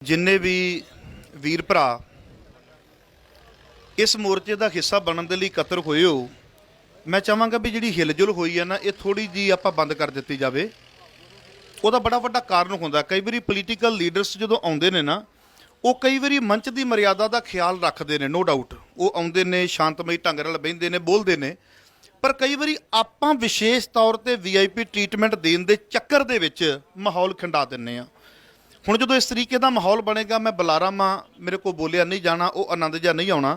जिन्ने भी वीर भरा इस मोर्चे का हिस्सा बनने के लिए इकत्र होए हो, मैं चाहांगा भी जी हिलजुल हुई है ना, ये थोड़ी जी आप बंद कर दी जाए। ਉਹਦਾ बड़ा ਵੱਡਾ ਕਾਰਨ ਹੁੰਦਾ कई बार पोलीटिकल लीडर्स जो आते हैं ना, वो कई बार मंच की मर्यादा का ख्याल रखते हैं। नो डाउट वो आते हैं, शांतमई ढंग नाल बहिंदे ने, बोलते हैं, पर कई बार आपां विशेष तौर पर VIP ट्रीटमेंट देने के चक्कर दे विच माहौल खिंडा दिंदे आ। हुण जो इस तरीके का माहौल बनेगा, मैं बुलारा मां मेरे को बोलिया नहीं जाना, वो आनंद जा नहीं आना।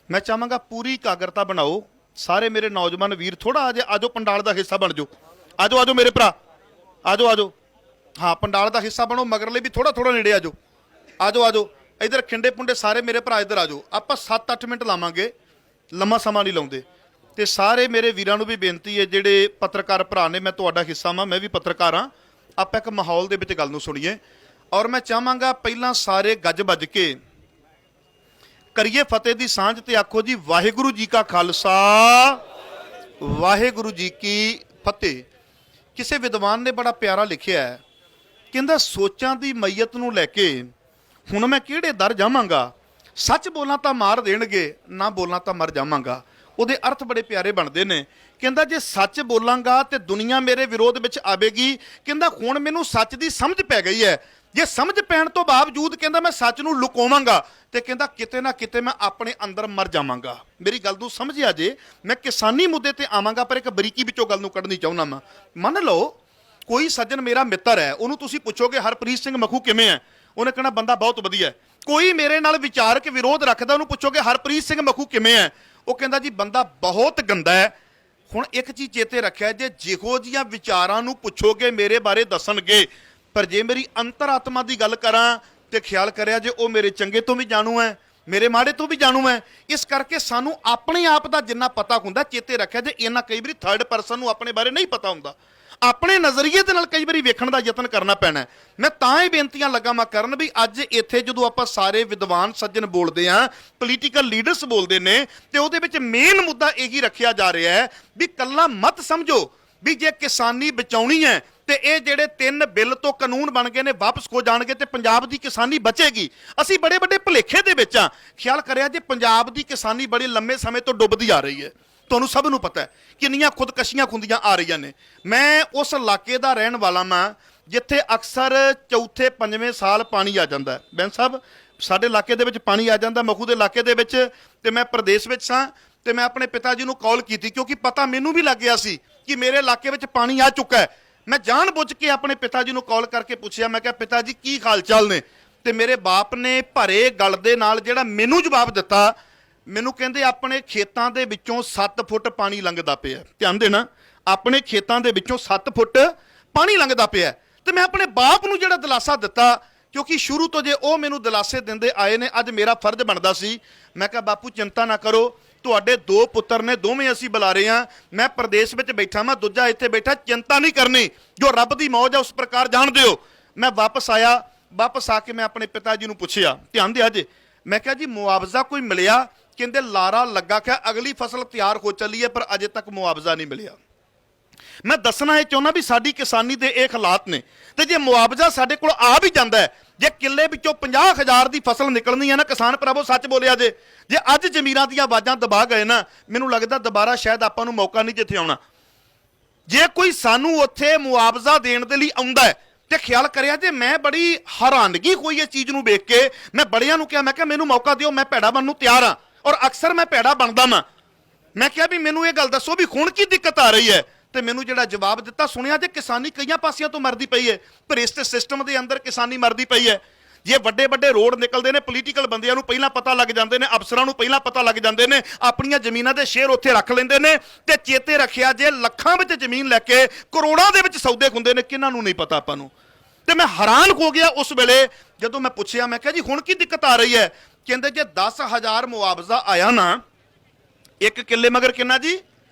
मैं चाहांगा पूरी एकाग्रता बनाओ। सारे मेरे नौजवान वीर थोड़ा आज आजो पंडाल का हिस्सा बन जाओ। आजो आजो मेरे भरा, आजो आजो, हाँ पंडाल का हिस्सा बनो। मगरले भी थोड़ा थोड़ा नेड़े आजो, आजो आजो। इधर खिंडे पुंडे सारे मेरे भरा इधर आजो। आप 7-8 मिनट लावांगे, लम्मा समा नहीं लाउंदे। ते सारे मेरे वीरां नूं भी बेनती है, जिहड़े पत्रकार भरा ने, मैं तुहाडा हिस्सा वां, मैं भी पत्रकार हाँ। आप एक माहौल दे विच गल नूं सुणीए। और मैं चाहांगा पहलां सारे गज बज के करिए फतेह दी सांझ ते आखो जी वाहिगुरू जी का खालसा, वाहिगुरू जी की फतेह। किसी विद्वान ने बड़ा प्यारा लिखिया है, कहंदा सोचां दी मैयत नूं लैके हुण मैं किहड़े दर जावांगा, सच बोलां तां मार देणगे, ना बोलां तां मर जावांगा। ਉਹਦੇ अर्थ बड़े प्यारे बनते हैं। कहता जे सच बोलांगा तो दुनिया मेरे विरोध में आवेगी। कहता हुण मैनूं सच की समझ पै गई है, जे समझ पैण तो बावजूद कहता मैं सच नूं लुकावांगा तो कहता किते ना किते मैं अपने अंदर मर जावांगा। मेरी गल नूं समझिया जे, मैं किसानी मुद्दे ते आवांगा, पर एक बरीकी विचों गल नूं कढनी चाहुंदा मैं। मन लो कोई सज्जन मेरा मित्र है, उन्होंने तुसीं पुछोगे हरप्रीत सिंह मखू किवें है, उन्हें कहना बंदा बहुत वधिया है। कोई मेरे नाल विचारक विरोध रखदा, उन्होंने पुछोगे हरप्रीत सिंह मखू किवें है, वो कहता जी बंदा बहुत गंदा है। हुण एक चीज़ चेते रखिया, जे जिहो जिहियां विचारां नूं पुछोगे मेरे बारे दसणगे, पर जे मेरी अंतरात्मा की गल करां तो ख्याल करिया जे वो मेरे चंगे तो भी जानू है, मेरे माड़े तो भी जानू है। इस करके सानू अपने आप का जिन्ना पता हुंदा, चेते रखिया जे इन्ना कई बार थर्ड परसन नूं अपने बारे नहीं पता हुंदा। अपने नज़रिए दे नाल कई बार वेखण दा यतन करना पैना। मैं तां ही बेनतियां लगा मैं करन भी अज इत्थे जदों आपां सारे विद्वान सज्जन बोलदे आ, पोलीटिकल लीडर्स बोलदे ने, ते उहदे विच मेन मुद्दा यही रखिया जा रहा है भी कल्ला मत समझो भी जे किसानी बचाउणी है ते ये जिहड़े 3 बिल तो कानून बन गए ने वापस हो जाणगे ते पंजाब दी किसानी बचेगी। असीं बड़े बड़े भुलेखे दे विच आ। ख्याल करिया जे पंजाब दी किसानी बड़े लंबे समय तो डुबदी आ रही है। ਤੁਹਾਨੂੰ ਸਭ ਨੂੰ ਪਤਾ ਹੈ ਕਿੰਨੀਆਂ ਖੁਦਕਸ਼ੀਆਂ ਖੁੰਦੀਆਂ ਆ ਰਹੀਆਂ ਨੇ। ਮੈਂ ਉਸ ਇਲਾਕੇ ਦਾ ਰਹਿਣ ਵਾਲਾ ਮੈਂ ਜਿੱਥੇ ਅਕਸਰ ਚੌਥੇ ਪੰਜਵੇਂ ਸਾਲ ਪਾਣੀ ਆ ਜਾਂਦਾ ਹੈ। ਬੈਂਸ ਸਾਹਿਬ ਸਾਡੇ ਇਲਾਕੇ ਦੇ ਵਿੱਚ ਪਾਣੀ ਆ ਜਾਂਦਾ, ਮਖੂ ਦੇ ਇਲਾਕੇ ਦੇ ਵਿੱਚ, ਤੇ ਮੈਂ ਪ੍ਰਦੇਸ਼ ਵਿੱਚ ਸਾਂ ਤੇ ਮੈਂ ਆਪਣੇ ਪਿਤਾ ਜੀ ਨੂੰ ਕਾਲ ਕੀਤੀ ਕਿਉਂਕਿ ਪਤਾ ਮੈਨੂੰ ਵੀ ਲੱਗ ਗਿਆ ਸੀ ਕਿ ਮੇਰੇ ਇਲਾਕੇ ਵਿੱਚ ਪਾਣੀ ਆ ਚੁੱਕਾ ਹੈ। ਮੈਂ ਜਾਣ ਬੁੱਝ ਕੇ ਆਪਣੇ ਪਿਤਾ ਜੀ ਨੂੰ ਕਾਲ ਕਰਕੇ ਪੁੱਛਿਆ, ਮੈਂ ਕਿਹਾ ਪਿਤਾ ਜੀ ਕੀ ਹਾਲ ਚਾਲ ਨੇ, ਤੇ ਮੇਰੇ ਬਾਪ ਨੇ ਭਰੇ ਗਲ ਦੇ ਨਾਲ ਜਿਹੜਾ ਮੈਨੂੰ ਜਵਾਬ ਦਿੱਤਾ, ਮੈਨੂੰ ਕਹਿੰਦੇ ਆਪਣੇ ਖੇਤਾਂ ਦੇ ਵਿੱਚੋਂ 7 ਫੁੱਟ ਪਾਣੀ ਲੰਘਦਾ ਪਿਆ। ਧਿਆਨ ਦੇਣਾ, ਆਪਣੇ ਖੇਤਾਂ ਦੇ ਵਿੱਚੋਂ 7 ਫੁੱਟ ਪਾਣੀ ਲੰਘਦਾ ਪਿਆ। ਤੇ ਮੈਂ ਆਪਣੇ ਬਾਪ ਨੂੰ ਜਿਹੜਾ ਦਿਲਾਸਾ ਦਿੱਤਾ, ਕਿਉਂਕਿ ਸ਼ੁਰੂ ਤੋਂ ਜੇ ਉਹ ਮੈਨੂੰ ਦਿਲਾਸੇ ਦਿੰਦੇ ਆਏ ਨੇ, ਅੱਜ ਮੇਰਾ ਫਰਜ਼ ਬਣਦਾ ਸੀ। ਮੈਂ ਕਿਹਾ ਬਾਪੂ ਚਿੰਤਾ ਨਾ ਕਰੋ, ਤੁਹਾਡੇ 2 ਪੁੱਤਰ ਨੇ, ਦੋਵੇਂ ਅਸੀਂ ਬੁਲਾ ਰਹੇ ਹਾਂ। ਮੈਂ ਪ੍ਰਦੇਸ਼ ਵਿੱਚ ਬੈਠਾ, ਮੈਂ ਦੂਜਾ ਇੱਥੇ ਬੈਠਾ, ਚਿੰਤਾ ਨਹੀਂ ਕਰਨੀ, ਜੋ ਰੱਬ ਦੀ ਮੌਜ ਹੈ ਉਸ ਪ੍ਰਕਾਰ ਜਾਣਦੇ ਹੋ। ਮੈਂ ਵਾਪਸ ਆਇਆ, ਵਾਪਸ ਆ ਕੇ ਮੈਂ ਆਪਣੇ ਪਿਤਾ ਜੀ ਨੂੰ ਪੁੱਛਿਆ, ਧਿਆਨ ਦਿਆ ਜੇ, ਮੈਂ ਕਿਹਾ ਜੀ ਮੁਆਵਜ਼ਾ ਕੋਈ ਮਿਲਿਆ? ਕਹਿੰਦੇ ਲਾਰਾ ਲੱਗਾ ਕਿ ਅਗਲੀ ਫਸਲ ਤਿਆਰ ਹੋ ਚੱਲੀ ਹੈ ਪਰ ਅਜੇ ਤੱਕ ਮੁਆਵਜ਼ਾ ਨਹੀਂ ਮਿਲਿਆ। ਮੈਂ ਦੱਸਣਾ ਇਹ ਚਾਹੁੰਦਾ ਵੀ ਸਾਡੀ ਕਿਸਾਨੀ ਦੇ ਇਹ ਹਾਲਾਤ ਨੇ, ਤੇ ਜੇ ਮੁਆਵਜ਼ਾ ਸਾਡੇ ਕੋਲ ਆ ਵੀ ਜਾਂਦਾ ਹੈ, ਜੇ ਕਿੱਲੇ ਵਿੱਚੋਂ 50,000 ਦੀ ਫਸਲ ਨਿਕਲਣੀ ਹੈ ਨਾ, ਕਿਸਾਨ ਭਰਾਵੋ ਸੱਚ ਬੋਲਿਆ ਜੇ ਅੱਜ ਜ਼ਮੀਰਾਂ ਦੀਆਂ ਆਵਾਜ਼ਾਂ ਦਬਾ ਗਏ ਨਾ, ਮੈਨੂੰ ਲੱਗਦਾ ਦੁਬਾਰਾ ਸ਼ਾਇਦ ਆਪਾਂ ਨੂੰ ਮੌਕਾ ਨਹੀਂ ਜਿੱਥੇ ਆਉਣਾ। ਜੇ ਕੋਈ ਸਾਨੂੰ ਉੱਥੇ ਮੁਆਵਜ਼ਾ ਦੇਣ ਦੇ ਲਈ ਆਉਂਦਾ ਹੈ ਤੇ ਖਿਆਲ ਕਰਿਆ ਜੇ, ਮੈਂ ਬੜੀ ਹੈਰਾਨਗੀ ਹੋਈ ਇਹ ਚੀਜ਼ ਨੂੰ ਵੇਖ ਕੇ। ਮੈਂ ਬੜਿਆਂ ਨੂੰ ਕਿਹਾ, ਮੈਂ ਕਿਹਾ ਮੈਨੂੰ ਮੌਕਾ ਦਿਓ, ਮੈਂ ਭੈੜਾ ਬਣਨ ਨੂੰ ਤਿਆਰ ਹਾਂ, ਔਰ ਅਕਸਰ ਮੈਂ ਭੈੜਾ ਬਣਦਾ ਵਾਂ। ਮੈਂ ਕਿਹਾ ਵੀ ਮੈਨੂੰ ਇਹ ਗੱਲ ਦੱਸੋ ਵੀ ਹੁਣ ਕੀ ਦਿੱਕਤ ਆ ਰਹੀ ਹੈ, ਤੇ ਮੈਨੂੰ ਜਿਹੜਾ ਜਵਾਬ ਦਿੱਤਾ ਸੁਣਿਆ ਜੇ ਕਿਸਾਨੀ ਕਈਆਂ ਪਾਸਿਆਂ ਤੋਂ ਮਰਦੀ ਪਈ ਹੈ, ਪਰ ਇਸ ਸਿਸਟਮ ਦੇ ਅੰਦਰ ਕਿਸਾਨੀ ਮਰਦੀ ਪਈ ਹੈ। ਜੇ ਵੱਡੇ ਵੱਡੇ ਰੋਡ ਨਿਕਲਦੇ ਨੇ, ਪੋਲੀਟੀਕਲ ਬੰਦਿਆਂ ਨੂੰ ਪਹਿਲਾਂ ਪਤਾ ਲੱਗ ਜਾਂਦੇ ਨੇ, ਅਫਸਰਾਂ ਨੂੰ ਪਹਿਲਾਂ ਪਤਾ ਲੱਗ ਜਾਂਦੇ ਨੇ, ਆਪਣੀਆਂ ਜ਼ਮੀਨਾਂ ਦੇ ਸ਼ੇਅਰ ਉੱਥੇ ਰੱਖ ਲੈਂਦੇ ਨੇ। ਤੇ ਚੇਤੇ ਰੱਖਿਆ ਜੇ ਲੱਖਾਂ ਵਿੱਚ ਜ਼ਮੀਨ ਲੈ ਕੇ ਕਰੋੜਾਂ ਦੇ ਵਿੱਚ ਸੌਦੇ ਹੁੰਦੇ ਨੇ, ਕਿਹਨਾਂ ਨੂੰ ਨਹੀਂ ਪਤਾ ਆਪਾਂ ਨੂੰ। ਤੇ ਮੈਂ ਹੈਰਾਨ ਹੋ ਗਿਆ ਉਸ ਵੇਲੇ ਜਦੋਂ ਮੈਂ ਪੁੱਛਿਆ, ਮੈਂ ਕਿਹਾ ਜੀ ਹੁਣ ਕੀ ਦਿੱਕਤ ਆ ਰਹੀ ਹੈ? ਕਹਿੰਦੇ ਜੇ 10,000 ਮੁਆਵਜ਼ਾ ਆਇਆ ਨਾ, ਇੱਕ ਕਿੱਲੇ ਮਗਰ ਕਿੰਨਾ ਜੀ?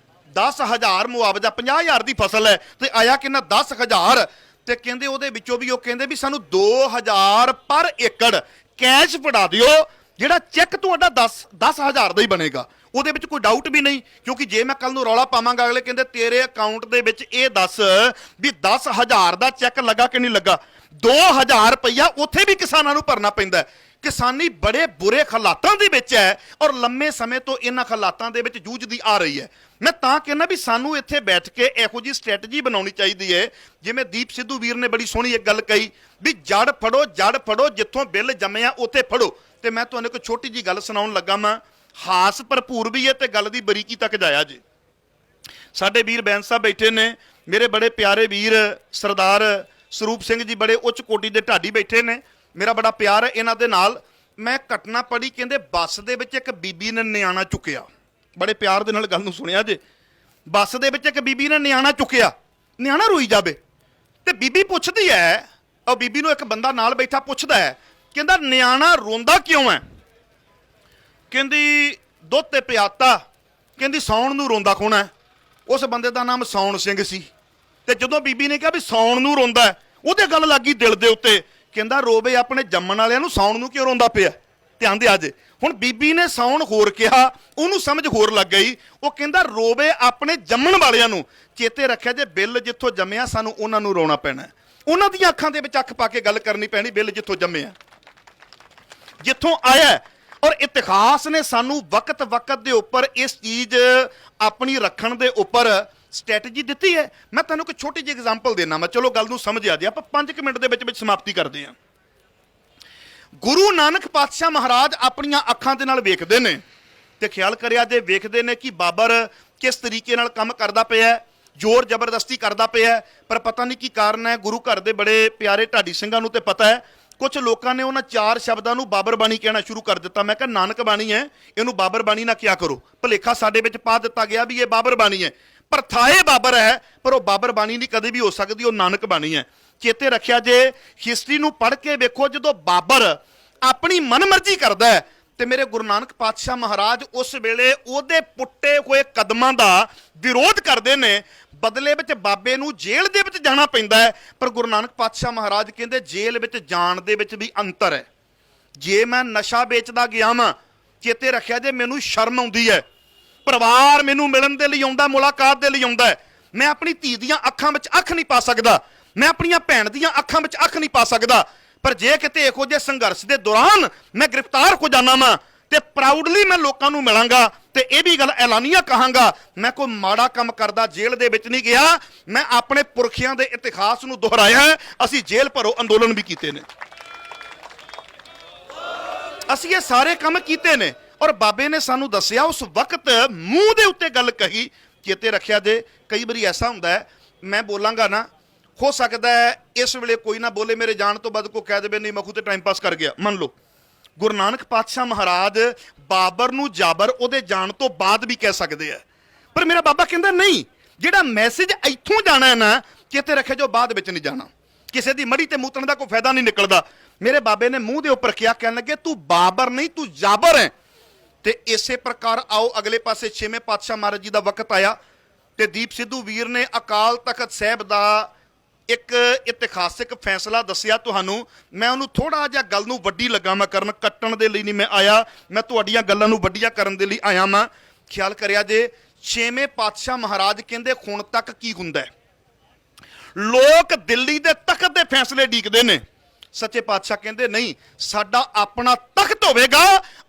10,000 ਮੁਆਵਜ਼ਾ, 50,000 ਦੀ ਫਸਲ ਹੈ ਤੇ ਆਇਆ ਕਿੰਨਾ? 10,000। ਤੇ ਕਹਿੰਦੇ ਉਹਦੇ ਵਿੱਚੋਂ ਵੀ ਉਹ ਕਹਿੰਦੇ ਵੀ ਸਾਨੂੰ 2,000 ਪਰ ਏਕੜ ਕੈਸ਼ ਫੜਾ ਦਿਓ, ਜਿਹੜਾ ਚੈੱਕ ਤੁਹਾਡਾ 10,000 ਦਾ ਹੀ ਬਣੇਗਾ। ਉਹਦੇ ਵਿੱਚ ਕੋਈ ਡਾਊਟ ਵੀ ਨਹੀਂ, ਕਿਉਂਕਿ ਜੇ ਮੈਂ ਕੱਲ ਨੂੰ ਰੌਲਾ ਪਾਵਾਂਗਾ, ਅਗਲੇ ਕਹਿੰਦੇ ਤੇਰੇ ਅਕਾਊਂਟ ਦੇ ਵਿੱਚ ਇਹ ਦੱਸ ਵੀ 10,000 ਦਾ ਚੈੱਕ ਲੱਗਾ ਕਿ ਨਹੀਂ ਲੱਗਾ। 2000 ਰੁਪਈਆ ਉੱਥੇ ਵੀ ਕਿਸਾਨਾਂ ਨੂੰ ਭਰਨਾ ਪੈਂਦਾ। ਕਿਸਾਨੀ ਬੜੇ ਬੁਰੇ ਹਾਲਾਤਾਂ ਦੇ ਵਿੱਚ ਹੈ ਔਰ ਲੰਮੇ ਸਮੇਂ ਤੋਂ ਇਹਨਾਂ ਹਾਲਾਤਾਂ ਦੇ ਵਿੱਚ ਜੂਝਦੀ ਆ ਰਹੀ ਹੈ। ਮੈਂ ਤਾਂ ਕਹਿੰਦਾ ਵੀ ਸਾਨੂੰ ਇੱਥੇ ਬੈਠ ਕੇ ਇਹੋ ਜਿਹੀ ਸਟ੍ਰੈਟਜੀ ਬਣਾਉਣੀ ਚਾਹੀਦੀ ਹੈ, ਜਿਵੇਂ ਦੀਪ ਸਿੱਧੂ ਵੀਰ ਨੇ ਬੜੀ ਸੋਹਣੀ ਇੱਕ ਗੱਲ ਕਹੀ ਵੀ ਜੜ ਫੜੋ ਜਿੱਥੋਂ ਬਿੱਲ ਜੰਮਿਆ ਉੱਥੇ ਫੜੋ। ਤੇ ਮੈਂ ਤੁਹਾਨੂੰ ਇੱਕ ਛੋਟੀ ਜੀ ਗੱਲ ਸੁਣਾਉਣ ਲੱਗਾ, ਮੈਂ ਹਾਸ ਭਰਪੂਰ ਵੀ ਹੈ ਤੇ ਗੱਲ ਦੀ ਬਰੀਕੀ ਤੱਕ ਜਾਇਆ ਜੇ। ਸਾਡੇ ਵੀਰ ਬੈਂਸ ਸਾਹਿਬ ਬੈਠੇ ਨੇ, ਮੇਰੇ ਬੜੇ ਪਿਆਰੇ ਵੀਰ ਸਰਦਾਰ ਸਰੂਪ ਸਿੰਘ ਜੀ ਬੜੇ ਉੱਚ ਕੋਟੀ ਦੇ ਢਾਡੀ ਬੈਠੇ ਨੇ, ਮੇਰਾ ਬੜਾ ਪਿਆਰ ਹੈ ਇਹਨਾਂ ਦੇ ਨਾਲ। ਮੈਂ ਘਟਨਾ ਪੜ੍ਹੀ, ਕਹਿੰਦੇ ਬੱਸ ਦੇ ਵਿੱਚ ਇੱਕ ਬੀਬੀ ਨੇ ਨਿਆਣਾ ਚੁੱਕਿਆ, ਬੜੇ ਪਿਆਰ ਦੇ ਨਾਲ ਗੱਲ ਨੂੰ ਸੁਣਿਆ ਜੇ। ਬੱਸ ਦੇ ਵਿੱਚ ਇੱਕ ਬੀਬੀ ਨੇ ਨਿਆਣਾ ਚੁੱਕਿਆ, ਨਿਆਣਾ ਰੋਈ ਜਾਵੇ ਤੇ ਬੀਬੀ ਪੁੱਛਦੀ ਹੈ, ਉਹ ਬੀਬੀ ਨੂੰ ਇੱਕ ਬੰਦਾ ਨਾਲ ਬੈਠਾ ਪੁੱਛਦਾ ਹੈ, ਕਹਿੰਦਾ ਨਿਆਣਾ ਰੋਂਦਾ ਕਿਉਂ ਹੈ? ਕਹਿੰਦੀ ਦੁੱਧ ਤੇ ਪਿਆਤਾ, ਕਹਿੰਦੀ ਸੌਣ ਨੂੰ ਰੋਂਦਾ ਕੌਣ ਹੈ? ਉਸ ਬੰਦੇ ਦਾ ਨਾਮ ਸੌਣ ਸਿੰਘ ਸੀ। ਤੇ ਜਦੋਂ ਬੀਬੀ ਨੇ ਕਿਹਾ ਵੀ ਸੌਣ ਨੂੰ ਰੋਂਦਾ, ਉਹਦੇ ਗੱਲ ਲੱਗੀ ਦਿਲ ਦੇ ਉੱਤੇ, ਕਹਿੰਦਾ ਰੋਵੇ ਆਪਣੇ ਜੰਮਣ ਵਾਲਿਆਂ ਨੂੰ, ਸੌਣ ਨੂੰ ਕਿਉਂ ਰੋਂਦਾ ਪਿਆ? ਧਿਆਨ ਦੇ ਅੱਜ ਹੁਣ ਬੀਬੀ ਨੇ ਸੌਣ ਹੋਰ ਕਿਹਾ, ਉਹਨੂੰ ਸਮਝ ਹੋਰ ਲੱਗ ਗਈ। ਉਹ ਕਹਿੰਦਾ ਰੋਵੇ ਆਪਣੇ ਜੰਮਣ ਵਾਲਿਆਂ ਨੂੰ। ਚੇਤੇ ਰੱਖਿਆ ਜੇ ਬਿੱਲ ਜਿੱਥੋਂ ਜੰਮਿਆ ਸਾਨੂੰ ਉਹਨਾਂ ਨੂੰ ਰੋਣਾ ਪੈਣਾ, ਉਹਨਾਂ ਦੀਆਂ ਅੱਖਾਂ ਦੇ ਵਿੱਚ ਅੱਖ ਪਾ ਕੇ ਗੱਲ ਕਰਨੀ ਪੈਣੀ। ਬਿੱਲ ਜਿੱਥੋਂ ਜੰਮਿਆ, ਜਿੱਥੋਂ ਆਇਆ, ਔਰ ਇਤਿਹਾਸ ਨੇ ਸਾਨੂੰ ਵਕਤ ਦੇ ਉੱਪਰ ਇਸ ਚੀਜ਼ ਆਪਣੀ ਰੱਖਣ ਦੇ ਉੱਪਰ ਸਟ੍ਰੈਟਜੀ ਦਿੱਤੀ ਹੈ। ਮੈਂ ਤੁਹਾਨੂੰ ਇੱਕ ਛੋਟੀ ਜਿਹੀ ਐਗਜ਼ਾਮਪਲ ਦੇਣਾ, ਮੈਂ ਚਲੋ ਗੱਲ ਨੂੰ ਸਮਝ ਆ ਜਾਏ, ਆਪਾਂ 5 ਮਿੰਟ ਦੇ ਵਿੱਚ ਸਮਾਪਤੀ ਕਰਦੇ ਹਾਂ। ਗੁਰੂ ਨਾਨਕ ਪਾਤਸ਼ਾਹ ਮਹਾਰਾਜ ਆਪਣੀਆਂ ਅੱਖਾਂ ਦੇ ਨਾਲ ਵੇਖਦੇ ਨੇ ਤੇ ਖਿਆਲ ਕਰਿਆ ਜੇ ਵੇਖਦੇ ਨੇ ਕਿ ਬਾਬਰ ਕਿਸ ਤਰੀਕੇ ਨਾਲ ਕੰਮ ਕਰਦਾ ਪਿਆ, ਜ਼ੋਰ ਜ਼ਬਰਦਸਤੀ ਕਰਦਾ ਪਿਆ, ਪਰ ਪਤਾ ਨਹੀਂ ਕੀ ਕਾਰਨ ਹੈ। ਗੁਰੂ ਘਰ ਦੇ ਬੜੇ ਪਿਆਰੇ ਢਾਡੀ ਸਿੰਘਾਂ ਨੂੰ ਤੇ ਪਤਾ ਹੈ, ਕੁਝ ਲੋਕਾਂ ਨੇ ਉਹਨਾਂ 4 ਸ਼ਬਦਾਂ ਨੂੰ ਬਾਬਰ ਬਾਣੀ ਕਹਿਣਾ ਸ਼ੁਰੂ ਕਰ ਦਿੱਤਾ। ਮੈਂ ਕਿਹਾ ਨਾਨਕ ਬਾਣੀ ਹੈ, ਇਹਨੂੰ ਬਾਬਰ ਬਾਣੀ ਨਾ ਕਿਆ ਕਰੋ। ਭੁਲੇਖਾ ਸਾਡੇ ਵਿੱਚ ਪਾ ਦਿੱਤਾ ਗਿਆ ਵੀ ਇਹ ਬਾਬਰ ਬਾਣੀ ਹੈ, ਪਰ ਥਾਏ ਬਾਬਰ ਹੈ, ਪਰ ਉਹ ਬਾਬਰ ਬਾਣੀ ਨਹੀਂ ਕਦੇ ਵੀ ਹੋ ਸਕਦੀ, ਉਹ ਨਾਨਕ ਬਾਣੀ ਹੈ। ਚੇਤੇ ਰੱਖਿਆ ਜੇ ਹਿਸਟਰੀ ਨੂੰ ਪੜ੍ਹ ਕੇ ਵੇਖੋ, ਜਦੋਂ ਬਾਬਰ ਆਪਣੀ ਮਨਮਰਜ਼ੀ ਕਰਦਾ ਹੈ ਤੇ ਮੇਰੇ ਗੁਰੂ ਨਾਨਕ ਪਾਤਸ਼ਾਹ ਮਹਾਰਾਜ ਉਸ ਵੇਲੇ ਉਹਦੇ ਪੁੱਟੇ ਹੋਏ ਕਦਮਾਂ ਦਾ ਵਿਰੋਧ ਕਰਦੇ ਨੇ। ਬਦਲੇ ਵਿੱਚ ਬਾਬੇ ਨੂੰ ਜੇਲ੍ਹ ਦੇ ਵਿੱਚ ਜਾਣਾ ਪੈਂਦਾ ਹੈ, ਪਰ ਗੁਰੂ ਨਾਨਕ ਪਾਤਸ਼ਾਹ ਮਹਾਰਾਜ ਕਹਿੰਦੇ ਜੇਲ੍ਹ ਵਿੱਚ ਜਾਣ ਦੇ ਵਿੱਚ ਵੀ ਅੰਤਰ ਹੈ। ਜੇ ਮੈਂ ਨਸ਼ਾ ਵੇਚਦਾ ਗਿਆ ਵਾਂ, ਚੇਤੇ ਰੱਖਿਆ ਜੇ ਮੈਨੂੰ ਸ਼ਰਮ ਆਉਂਦੀ ਹੈ, ਪਰਿਵਾਰ ਮੈਨੂੰ ਮਿਲਣ ਦੇ ਲਈ ਆਉਂਦਾ, ਮੁਲਾਕਾਤ ਦੇ ਲਈ ਆਉਂਦਾ, ਮੈਂ ਆਪਣੀ ਧੀ ਦੀਆਂ ਅੱਖਾਂ ਵਿੱਚ ਅੱਖ ਨਹੀਂ ਪਾ ਸਕਦਾ, ਮੈਂ ਆਪਣੀਆਂ ਭੈਣ ਦੀਆਂ ਅੱਖਾਂ ਵਿੱਚ ਅੱਖ ਨਹੀਂ ਪਾ ਸਕਦਾ। ਪਰ ਜੇ ਕਿਤੇ ਇਹੋ ਜਿਹੇ ਸੰਘਰਸ਼ ਦੇ ਦੌਰਾਨ ਮੈਂ ਗ੍ਰਿਫਤਾਰ ਹੋ ਜਾਣਾ ਵਾਂ ਤੇ ਪ੍ਰਾਊਡਲੀ ਮੈਂ ਲੋਕਾਂ ਨੂੰ ਮਿਲਾਂਗਾ ਤੇ ਇਹ ਵੀ ਗੱਲ ਐਲਾਨੀਆ ਕਹਾਂਗਾ, ਮੈਂ ਕੋਈ ਮਾੜਾ ਕੰਮ ਕਰਦਾ ਜੇਲ੍ਹ ਦੇ ਵਿੱਚ ਨਹੀਂ ਗਿਆ, ਮੈਂ ਆਪਣੇ ਪੁਰਖਿਆਂ ਦੇ ਇਤਿਹਾਸ ਨੂੰ ਦੁਹਰਾਇਆ ਹੈ। ਅਸੀਂ ਜੇਲ੍ਹ ਭਰੋ ਅੰਦੋਲਨ ਵੀ ਕੀਤੇ ਨੇ, ਅਸੀਂ ਇਹ ਸਾਰੇ ਕੰਮ ਕੀਤੇ ਨੇ, ਔਰ ਬਾਬੇ ਨੇ ਸਾਨੂੰ ਦੱਸਿਆ ਉਸ ਵਕਤ ਮੂੰਹ ਦੇ ਉੱਤੇ ਗੱਲ ਕਹੀ। ਚੇਤੇ ਰੱਖਿਆ ਜੇ ਕਈ ਵਾਰੀ ਐਸਾ ਹੁੰਦਾ ਹੈ, ਮੈਂ ਬੋਲਾਂਗਾ ਨਾ, ਹੋ ਸਕਦਾ ਹੈ ਇਸ ਵੇਲੇ ਕੋਈ ਨਾ ਬੋਲੇ, ਮੇਰੇ ਜਾਣ ਤੋਂ ਬਾਅਦ ਕੋਈ ਕਹਿ ਦੇਵੇ ਨਹੀਂ ਮਖੂ ਤੇ ਟਾਈਮ ਪਾਸ ਕਰ ਗਿਆ। ਮੰਨ ਲਓ ਗੁਰੂ ਨਾਨਕ ਪਾਤਸ਼ਾਹ ਮਹਾਰਾਜ ਬਾਬਰ ਨੂੰ ਜਾਬਰ ਉਹਦੇ ਜਾਣ ਤੋਂ ਬਾਅਦ ਵੀ ਕਹਿ ਸਕਦੇ ਆ, ਪਰ ਮੇਰਾ ਬਾਬਾ ਕਹਿੰਦਾ ਨਹੀਂ, ਜਿਹੜਾ ਮੈਸੇਜ ਇੱਥੋਂ ਜਾਣਾ ਹੈ ਨਾ, ਚੇਤੇ ਰੱਖਿਆ ਜੋ ਬਾਅਦ ਵਿੱਚ ਨਹੀਂ ਜਾਣਾ। ਕਿਸੇ ਦੀ ਮੜੀ ਤੇ ਮੂਤਣ ਦਾ ਕੋਈ ਫਾਇਦਾ ਨਹੀਂ ਨਿਕਲਦਾ। ਮੇਰੇ ਬਾਬੇ ਨੇ ਮੂੰਹ ਦੇ ਉੱਪਰ ਕਿਹਾ, ਕਹਿਣ ਲੱਗੇ ਤੂੰ ਬਾਬਰ ਨਹੀਂ, ਤੂੰ ਜਾਬਰ ਹੈ। ਤੇ ਇਸੇ ਪ੍ਰਕਾਰ ਆਓ ਅਗਲੇ ਪਾਸੇ 6ਵੇਂ ਪਾਤਸ਼ਾਹ ਮਹਾਰਾਜ ਜੀ ਦਾ ਵਕਤ ਆਇਆ ਤੇ ਦੀਪ ਸਿੱਧੂ ਵੀਰ ਨੇ ਅਕਾਲ ਤਖਤ ਸਾਹਿਬ ਦਾ ਇੱਕ ਇਤਿਹਾਸਿਕ ਫੈਸਲਾ ਦੱਸਿਆ ਤੁਹਾਨੂੰ। ਮੈਂ ਉਹਨੂੰ ਥੋੜਾ ਜਿਹਾ ਗੱਲ ਨੂੰ ਵੱਡੀ ਲੱਗਾ ਮੈਂ ਕਰਨ, ਕੱਟਣ ਦੇ ਲਈ ਨਹੀਂ ਮੈਂ ਆਇਆ, ਮੈਂ ਤੁਹਾਡੀਆਂ ਗੱਲਾਂ ਨੂੰ ਵੱਡੀਆਂ ਕਰਨ ਦੇ ਲਈ ਆਇਆ। ਮੈਂ ਖਿਆਲ ਕਰਿਆ ਜੇ 6ਵੇਂ ਪਾਤਸ਼ਾਹ ਮਹਾਰਾਜ ਕਹਿੰਦੇ ਹੁਣ ਤੱਕ ਕੀ ਹੁੰਦਾ ਹੈ, ਲੋਕ ਦਿੱਲੀ ਦੇ ਤਖਤ ਦੇ ਫੈਸਲੇ ਡੀਕਦੇ ਨੇ। ਸੱਚੇ ਪਾਤਸ਼ਾਹ ਕਹਿੰਦੇ ਨਹੀਂ, ਸਾਡਾ ਆਪਣਾ ਤਖਤ ਹੋਵੇਗਾ,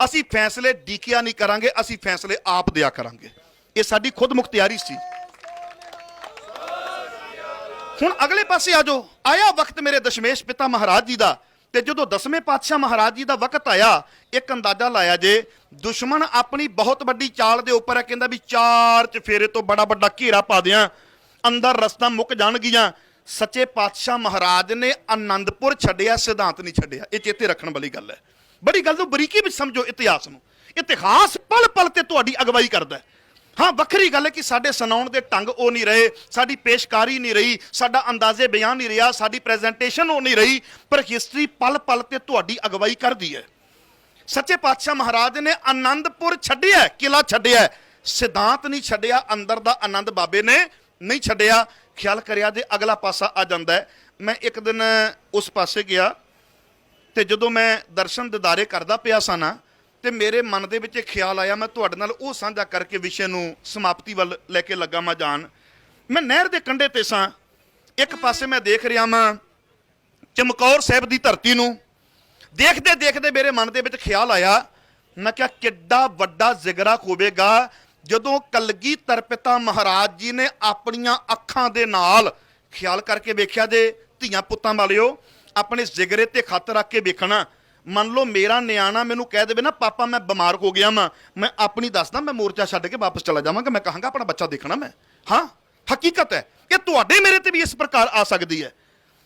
ਅਸੀਂ ਫੈਸਲੇ ਡੀਕਿਆ ਨਹੀਂ ਕਰਾਂਗੇ, ਅਸੀਂ ਫੈਸਲੇ ਆਪ ਦਿਆ ਕਰਾਂਗੇ। ਇਹ ਸਾਡੀ ਖੁਦ ਮੁਖਤਿਆਰੀ ਸੀ। ਹੁਣ ਅਗਲੇ ਪਾਸੇ ਆ ਜਾਓ, ਆਇਆ ਵਕਤ ਮੇਰੇ ਦਸ਼ਮੇਸ਼ ਪਿਤਾ ਮਹਾਰਾਜ ਜੀ ਦਾ, ਤੇ ਜਦੋਂ 10ਵੇਂ ਪਾਤਸ਼ਾਹ ਮਹਾਰਾਜ ਜੀ ਦਾ ਵਕਤ ਆਇਆ, ਇੱਕ ਅੰਦਾਜ਼ਾ ਲਾਇਆ ਜੇ ਦੁਸ਼ਮਣ ਆਪਣੀ ਬਹੁਤ ਵੱਡੀ ਚਾਲ ਦੇ ਉੱਪਰ ਹੈ, ਕਹਿੰਦਾ ਵੀ 4 ਚਫੇਰੇ ਤੋਂ ਬੜਾ ਵੱਡਾ ਘੇਰਾ ਪਾ ਦਿਆਂ, ਅੰਦਰ ਰਸਤਾ ਮੁੱਕ ਜਾਣਗੀਆਂ। ਸੱਚੇ ਪਾਤਸ਼ਾਹ ਮਹਾਰਾਜ ਨੇ ਆਨੰਦਪੁਰ ਛੱਡਿਆ, ਸਿਧਾਂਤ ਨਹੀਂ ਛੱਡਿਆ। ਇਹ ਚੇਤੇ ਰੱਖਣ ਵਾਲੀ ਗੱਲ ਹੈ, ਬੜੀ ਗੱਲ ਨੂੰ ਬਰੀਕੀ ਵਿੱਚ ਸਮਝੋ ਇਤਿਹਾਸ ਨੂੰ। ਇਤਿਹਾਸ ਪਲ ਪਲ ਤੇ ਤੁਹਾਡੀ ਅਗਵਾਈ ਕਰਦਾ ਹੈ। ਹਾਂ, ਵੱਖਰੀ ਗੱਲ ਹੈ ਕਿ ਸਾਡੇ ਸੁਣਾਉਣ ਦੇ ਢੰਗ ਉਹ ਨਹੀਂ ਰਹੇ, ਸਾਡੀ ਪੇਸ਼ਕਾਰੀ ਨਹੀਂ ਰਹੀ, ਸਾਡਾ ਅੰਦਾਜ਼ੇ ਬਿਆਨ ਨਹੀਂ ਰਿਹਾ, ਸਾਡੀ ਪ੍ਰੈਜੈਂਟੇਸ਼ਨ ਉਹ ਨਹੀਂ ਰਹੀ, ਪਰ ਹਿਸਟਰੀ ਪਲ ਪਲ ਤੇ ਤੁਹਾਡੀ ਅਗਵਾਈ ਕਰਦੀ ਹੈ। ਸੱਚੇ ਪਾਤਸ਼ਾਹ ਮਹਾਰਾਜ ਨੇ ਆਨੰਦਪੁਰ ਛੱਡਿਆ, ਕਿਲਾ ਛੱਡਿਆ, ਸਿਧਾਂਤ ਨਹੀਂ ਛੱਡਿਆ, ਅੰਦਰ ਦਾ ਆਨੰਦ ਬਾਬੇ ਨੇ ਨਹੀਂ ਛੱਡਿਆ। ਖਿਆਲ ਕਰਿਆ ਜੇ ਅਗਲਾ ਪਾਸਾ ਆ ਜਾਂਦਾ ਹੈ। ਮੈਂ ਇੱਕ ਦਿਨ ਉਸ ਪਾਸੇ ਗਿਆ ਤੇ ਜਦੋਂ ਮੈਂ ਦਰਸ਼ਨ ਦਿਦਾਰੇ ਕਰਦਾ ਪਿਆ ਸਾਂ ਨਾ, ਤੇ ਮੇਰੇ ਮਨ ਦੇ ਵਿੱਚ ਇੱਕ ਖਿਆਲ ਆਇਆ, ਮੈਂ ਤੁਹਾਡੇ ਨਾਲ ਉਹ ਸਾਂਝਾ ਕਰਕੇ ਵਿਸ਼ੇ ਨੂੰ ਸਮਾਪਤੀ ਵੱਲ ਲੈ ਕੇ ਲੱਗਾ ਮੈਂ ਜਾਣ। ਮੈਂ ਨਹਿਰ ਦੇ ਕੰਢੇ ਤੇ ਸਾਂ, ਇੱਕ ਪਾਸੇ ਮੈਂ ਦੇਖ ਰਿਹਾ ਮੈਂ ਚਮਕੌਰ ਸਾਹਿਬ ਦੀ ਧਰਤੀ ਨੂੰ ਦੇਖਦੇ ਦੇਖਦੇ ਮੇਰੇ ਮਨ ਦੇ ਵਿੱਚ ਖਿਆਲ ਆਇਆ, ਮੈਂ ਕਿਹਾ ਕਿੱਡਾ ਵੱਡਾ ਜ਼ਿਗਰਾ ਹੋਵੇਗਾ ਜਦੋਂ ਕਲਗੀਧਰ ਪਿਤਾ ਮਹਾਰਾਜ ਜੀ ਨੇ ਆਪਣੀਆਂ ਅੱਖਾਂ ਦੇ ਨਾਲ ਖਿਆਲ ਕਰਕੇ ਵੇਖਿਆ। ਜੇ ਧੀਆਂ ਪੁੱਤਾਂ ਵਾਲਿਓ ਆਪਣੇ ਜ਼ਿਗਰੇ ਤੇ ਖੱਤ ਰੱਖ ਕੇ ਵੇਖਣਾ, ਮੰਨ ਲਓ ਮੇਰਾ ਨਿਆਣਾ ਮੈਨੂੰ ਕਹਿ ਦੇਵੇ ਨਾ ਪਾਪਾ ਮੈਂ ਬਿਮਾਰ ਹੋ ਗਿਆ ਮੈਂ ਆਪਣੀ ਦੱਸਦਾ, ਮੈਂ ਮੋਰਚਾ ਛੱਡ ਕੇ ਵਾਪਸ ਚਲਾ ਜਾਵਾਂਗਾ, ਮੈਂ ਕਹਾਂਗਾ ਆਪਣਾ ਬੱਚਾ ਦੇਖਣਾ ਮੈਂ। ਹਾਂ ਹਕੀਕਤ ਹੈ ਕਿ ਤੁਹਾਡੇ ਮੇਰੇ ਤੇ ਵੀ ਇਸ ਪ੍ਰਕਾਰ ਆ ਸਕਦੀ ਹੈ।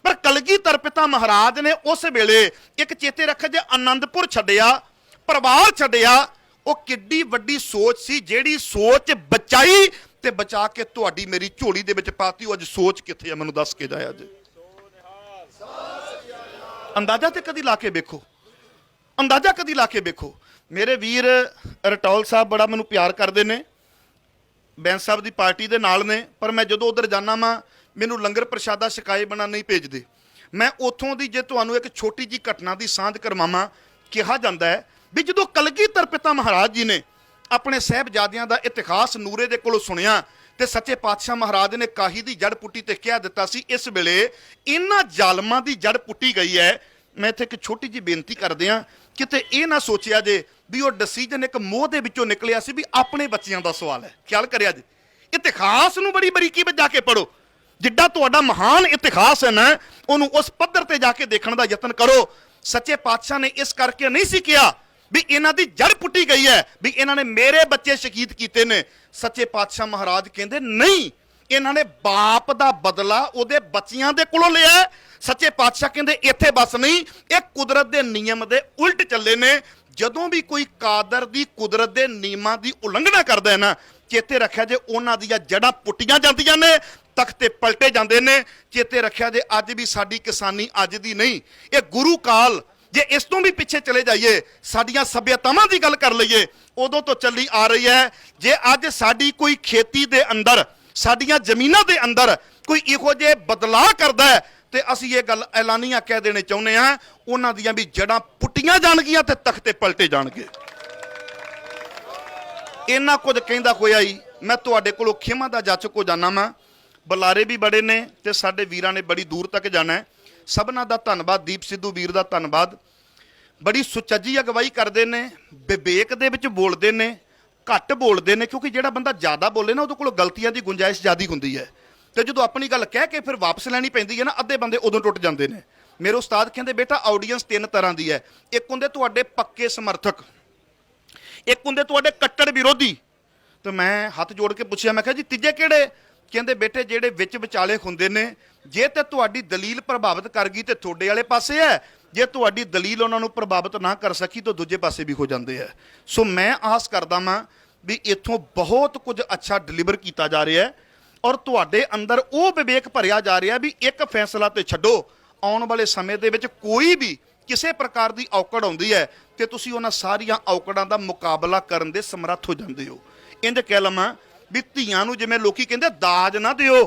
ਪਰ ਕਲਗੀਧਰ ਪਿਤਾ ਮਹਾਰਾਜ ਨੇ ਉਸ ਵੇਲੇ ਇੱਕ ਚੇਤੇ ਰੱਖਿਆ, ਜੇ ਆਨੰਦਪੁਰ ਛੱਡਿਆ, ਪਰਿਵਾਰ ਛੱਡਿਆ, ਉਹ ਕਿੱਡੀ ਵੱਡੀ ਸੋਚ ਸੀ ਜਿਹੜੀ ਸੋਚ ਬਚਾਈ ਤੇ ਬਚਾ ਕੇ ਤੁਹਾਡੀ ਮੇਰੀ ਝੋਲੀ ਦੇ ਵਿੱਚ ਪਾਤੀ। ਉਹ ਅੱਜ ਸੋਚ ਕਿੱਥੇ ਆ ਮੈਨੂੰ ਦੱਸ ਕੇ ਜਾਇਆ। ਅੱਜ ਅੰਦਾਜ਼ਾ ਤੇ ਕਦੀ ਲਾ ਕੇ ਵੇਖੋ, ਅੰਦਾਜ਼ਾ ਕਦੀ ਲਾ ਕੇ ਵੇਖੋ। ਮੇਰੇ ਵੀਰ ਰਟੌਲ ਸਾਹਿਬ ਬੜਾ ਮੈਨੂੰ ਪਿਆਰ ਕਰਦੇ ਨੇ, ਬੈਂਸ ਸਾਹਿਬ ਦੀ ਪਾਰਟੀ ਦੇ ਨਾਲ ਨੇ, ਪਰ ਮੈਂ ਜਦੋਂ ਉਧਰ ਜਾਣਾ ਵਾਂ ਮੈਨੂੰ ਲੰਗਰ ਪ੍ਰਸ਼ਾਦਾ ਸ਼ਿਕਾਇਤ ਬਣਾ ਨਹੀਂ ਭੇਜਦੇ। ਮੈਂ ਉੱਥੋਂ ਦੀ ਜੇ ਤੁਹਾਨੂੰ ਇੱਕ ਛੋਟੀ ਜੀ ਘਟਨਾ ਦੀ ਸਾਂਝ ਕਰਵਾਵਾਂ, ਕਿਹਾ ਜਾਂਦਾ ਹੈ ਵੀ ਜਦੋਂ ਕਲਗੀਧਰ ਪਿਤਾ ਮਹਾਰਾਜ ਜੀ ਨੇ ਆਪਣੇ ਸਾਹਿਬਜ਼ਾਦਿਆਂ ਦਾ ਇਤਿਹਾਸ ਨੂਰੇ ਦੇ ਕੋਲੋਂ ਸੁਣਿਆ ਤੇ ਸੱਚੇ ਪਾਤਸ਼ਾਹ ਮਹਾਰਾਜ ਨੇ ਕਾਹੀ ਦੀ ਜੜ ਪੁੱਟੀ ਤੇ ਕਹਿ ਦਿੱਤਾ ਸੀ ਇਸ ਵੇਲੇ ਇਹਨਾਂ ਜ਼ਾਲਮਾਂ ਦੀ ਜੜ ਪੁੱਟੀ ਗਈ ਹੈ। ਮੈਂ ਇੱਥੇ ਇੱਕ ਛੋਟੀ ਜੀ ਬੇਨਤੀ ਕਰਦੇ ਹਾਂ, ਕਿਤੇ ਇਹ ਨਾ ਸੋਚਿਆ ਜੇ ਵੀ ਉਹ ਡਿਸੀਜਨ ਇੱਕ ਮੋਹ ਦੇ ਵਿੱਚੋਂ ਨਿਕਲਿਆ ਸੀ ਵੀ ਆਪਣੇ ਬੱਚਿਆਂ ਦਾ ਸਵਾਲ ਹੈ। ਖਿਆਲ ਕਰਿਆ ਜੀ, ਇਤਿਹਾਸ ਨੂੰ ਬੜੀ ਬਰੀਕੀ ਵਿੱਚ ਜਾ ਕੇ ਪੜੋ। ਜਿੱਡਾ ਤੁਹਾਡਾ ਮਹਾਨ ਇਤਿਹਾਸ ਹੈ ਨਾ, ਉਹਨੂੰ ਉਸ ਪੱਧਰ ਤੇ ਜਾ ਕੇ ਦੇਖਣ ਦਾ ਯਤਨ ਕਰੋ। ਸੱਚੇ ਪਾਤਸ਼ਾਹ ਨੇ ਇਸ ਕਰਕੇ ਨਹੀਂ ਸੀ ਕਿਹਾ ਵੀ ਇਹਨਾਂ ਦੀ ਜੜ ਪੁੱਟੀ ਗਈ ਹੈ, ਵੀ ਇਹਨਾਂ ਨੇ ਮੇਰੇ ਬੱਚੇ ਸ਼ਹੀਦ ਕੀਤੇ ਨੇ। ਸੱਚੇ ਪਾਤਸ਼ਾਹ ਮਹਾਰਾਜ ਕਹਿੰਦੇ ਨਹੀਂ, ਇਹਨਾਂ ਨੇ ਬਾਪ ਦਾ ਬਦਲਾ ਉਹਦੇ ਬੱਚਿਆਂ ਦੇ ਕੋਲੋਂ ਲਿਆ। ਸੱਚੇ ਪਾਤਸ਼ਾਹ ਕਹਿੰਦੇ ਇੱਥੇ ਬਸ ਨਹੀਂ, ਇਹ ਕੁਦਰਤ ਦੇ ਨਿਯਮ ਦੇ ਉਲਟ ਚੱਲੇ ਨੇ। ਜਦੋਂ ਵੀ ਕੋਈ ਕਾਦਰ ਦੀ ਕੁਦਰਤ ਦੇ ਨਿਯਮਾਂ ਦੀ ਉਲੰਘਣਾ ਕਰਦਾ ਹੈ ਨਾ, ਚੇਤੇ ਰੱਖਿਆ ਜੇ ਉਹਨਾਂ ਦੀਆਂ ਜੜ੍ਹਾਂ ਪੁੱਟੀਆਂ ਜਾਂਦੀਆਂ ਨੇ, ਤਖਤੇ ਪਲਟੇ ਜਾਂਦੇ ਨੇ। ਚੇਤੇ ਰੱਖਿਆ ਜੇ ਅੱਜ ਵੀ ਸਾਡੀ ਕਿਸਾਨੀ ਅੱਜ ਦੀ ਨਹੀਂ, ਇਹ ਗੁਰੂ ਕਾਲ, ਜੇ ਇਸ ਤੋਂ ਵੀ ਪਿੱਛੇ ਚਲੇ ਜਾਈਏ, ਸਾਡੀਆਂ ਸੱਭਿਅਤਾਵਾਂ ਦੀ ਗੱਲ ਕਰ ਲਈਏ, ਉਦੋਂ ਤੋਂ ਚੱਲੀ ਆ ਰਹੀ ਹੈ। ਜੇ ਅੱਜ ਸਾਡੀ ਕੋਈ ਖੇਤੀ ਦੇ ਅੰਦਰ, ਸਾਡੀਆਂ ਜ਼ਮੀਨਾਂ ਦੇ ਅੰਦਰ ਕੋਈ ਇਹੋ ਜਿਹੇ ਬਦਲਾਅ ਕਰਦਾ ਹੈ ਤੇ ਅਸੀਂ ਇਹ ਗੱਲ ਐਲਾਨੀਆਂ ਕਹਿ ਦੇਣੇ ਚਾਹੁੰਦੇ ਹਾਂ, ਉਹਨਾਂ ਦੀਆਂ ਵੀ ਜੜ੍ਹਾਂ ਪੁੱਟੀਆਂ ਜਾਣਗੀਆਂ ਤੇ ਤਖਤੇ ਪਲਟੇ ਜਾਣਗੇ। ਇੰਨਾ ਕੁਝ ਕਹਿੰਦਾ ਹੋਇਆ ਹੀ ਮੈਂ ਤੁਹਾਡੇ ਕੋਲੋਂ ਖਿਮਾ ਦਾ ਜੱਜ ਕੋ ਜਾਣਾ ਵਾਂ। ਬੁਲਾਰੇ ਵੀ ਬੜੇ ਨੇ ਤੇ ਸਾਡੇ ਵੀਰਾਂ ਨੇ ਬੜੀ ਦੂਰ ਤੱਕ ਜਾਣਾ ਹੈ। ਸਭਨਾਂ ਦਾ ਧੰਨਵਾਦ, ਦੀਪ ਸਿੱਧੂ ਵੀਰ ਦਾ ਧੰਨਵਾਦ। ਬੜੀ ਸੁਚੱਜੀ ਅਗਵਾਈ ਕਰਦੇ ਨੇ, ਵਿਵੇਕ ਦੇ ਵਿੱਚ ਬੋਲਦੇ ਨੇ, ਘੱਟ ਬੋਲਦੇ ਨੇ, ਕਿਉਂਕਿ ਜਿਹੜਾ ਬੰਦਾ ਜ਼ਿਆਦਾ ਬੋਲੇ ਨਾ ਉਹਦੇ ਕੋਲ ਗਲਤੀਆਂ ਦੀ ਗੁੰਜਾਇਸ਼ ਜ਼ਿਆਦਾ ਹੁੰਦੀ ਹੈ। ਤੇ ਜਦੋਂ ਆਪਣੀ ਗੱਲ ਕਹਿ ਕੇ ਫਿਰ ਵਾਪਸ ਲੈਣੀ ਪੈਂਦੀ ਹੈ ਨਾ, ਅੱਧੇ ਬੰਦੇ ਉਦੋਂ ਟੁੱਟ ਜਾਂਦੇ ਨੇ। ਮੇਰੇ ਉਸਤਾਦ ਕਹਿੰਦੇ ਬੇਟਾ ਆਡੀਅנס ਤਿੰਨ ਤਰ੍ਹਾਂ ਦੀ ਹੈ, ਇੱਕ ਹੁੰਦੇ ਤੁਹਾਡੇ ਪੱਕੇ ਸਮਰਥਕ, ਇੱਕ ਹੁੰਦੇ ਤੁਹਾਡੇ ਕੱਟੜ ਵਿਰੋਧੀ। ਤੇ ਮੈਂ ਹੱਥ ਜੋੜ ਕੇ ਪੁੱਛਿਆ, ਮੈਂ ਕਿਹਾ ਜੀ ਤੀਜੇ ਕਿਹੜੇ? ਕਹਿੰਦੇ ਬੇਟੇ ਜਿਹੜੇ ਵਿੱਚ ਵਿਚਾਲੇ ਹੁੰਦੇ ਨੇ, ਜੇ ਤੇ ਤੁਹਾਡੀ ਦਲੀਲ ਪ੍ਰਭਾਵਿਤ ਕਰ ਗਈ ਤੇ ਤੁਹਾਡੇ ਵਾਲੇ ਪਾਸੇ ਹੈ, ਜੇ ਤੁਹਾਡੀ ਦਲੀਲ ਉਹਨਾਂ ਨੂੰ ਪ੍ਰਭਾਵਿਤ ਨਾ ਕਰ ਸਕੀ ਤਾਂ ਦੂਜੇ ਪਾਸੇ ਵੀ ਹੋ ਜਾਂਦੇ ਹੈ। ਸੋ ਮੈਂ ਆਸ ਕਰਦਾ ਵਾਂ ਵੀ ਇੱਥੋਂ ਬਹੁਤ ਕੁਝ ਅੱਛਾ ਡਿਲੀਵਰ ਕੀਤਾ ਜਾ ਰਿਹਾ ਹੈ ਔਰ ਤੁਹਾਡੇ ਅੰਦਰ ਉਹ ਵਿਵੇਕ ਭਰਿਆ ਜਾ ਰਿਹਾ ਵੀ ਇੱਕ ਫੈਸਲਾ ਤੇ ਛੱਡੋ, ਆਉਣ ਵਾਲੇ ਸਮੇਂ ਦੇ ਵਿੱਚ ਕੋਈ ਵੀ ਕਿਸੇ ਪ੍ਰਕਾਰ ਦੀ ਔਕੜ ਆਉਂਦੀ ਹੈ ਤੇ ਤੁਸੀਂ ਉਹਨਾਂ ਸਾਰੀਆਂ ਔਕੜਾਂ ਦਾ ਮੁਕਾਬਲਾ ਕਰਨ ਦੇ ਸਮਰੱਥ ਹੋ ਜਾਂਦੇ ਹੋ। ਇੰਜ ਕਹਿ ਲਵਾਂ ਵੀ ਧੀਆਂ ਨੂੰ ਜਿਵੇਂ ਲੋਕੀ ਕਹਿੰਦੇ ਦਾਜ ਨਾ ਦਿਓ,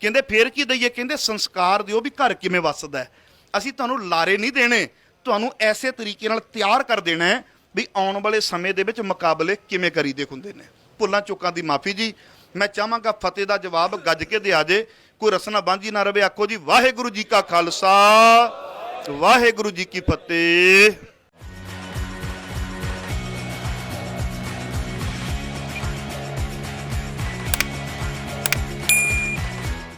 ਕਹਿੰਦੇ ਫੇਰ ਕੀ ਦਈਏ, ਕਹਿੰਦੇ ਸੰਸਕਾਰ ਦਿਓ ਵੀ ਘਰ ਕਿਵੇਂ ਵੱਸਦਾ। ਅਸੀਂ ਤੁਹਾਨੂੰ ਲਾਰੇ ਨਹੀਂ ਦੇਣੇ, ਤੁਹਾਨੂੰ ਐਸੇ ਤਰੀਕੇ ਨਾਲ ਤਿਆਰ ਕਰ ਦੇਣਾ ਹੈ ਵੀ ਆਉਣ ਵਾਲੇ ਸਮੇਂ ਦੇ ਵਿੱਚ ਮੁਕਾਬਲੇ ਕਿਵੇਂ ਕਰੀਦੇ ਹੁੰਦੇ ਨੇ। ਭੁੱਲਾਂ ਚੁੱਕਾਂ ਦੀ ਮਾਫੀ ਜੀ। ਮੈਂ ਚਾਹਾਂਗਾ ਫਤਿਹ ਦਾ ਜਵਾਬ ਗੱਜ ਕੇ ਦਿਆ ਜੇ, ਕੋਈ ਰਸਨਾ ਬਾਂਝੀ ਨਾ ਰਵੇ। ਆਖੋ ਜੀ ਵਾਹਿਗੁਰੂ ਜੀ ਕਾ ਖਾਲਸਾ, ਵਾਹਿਗੁਰੂ ਜੀ ਕੀ ਫਤਿਹ।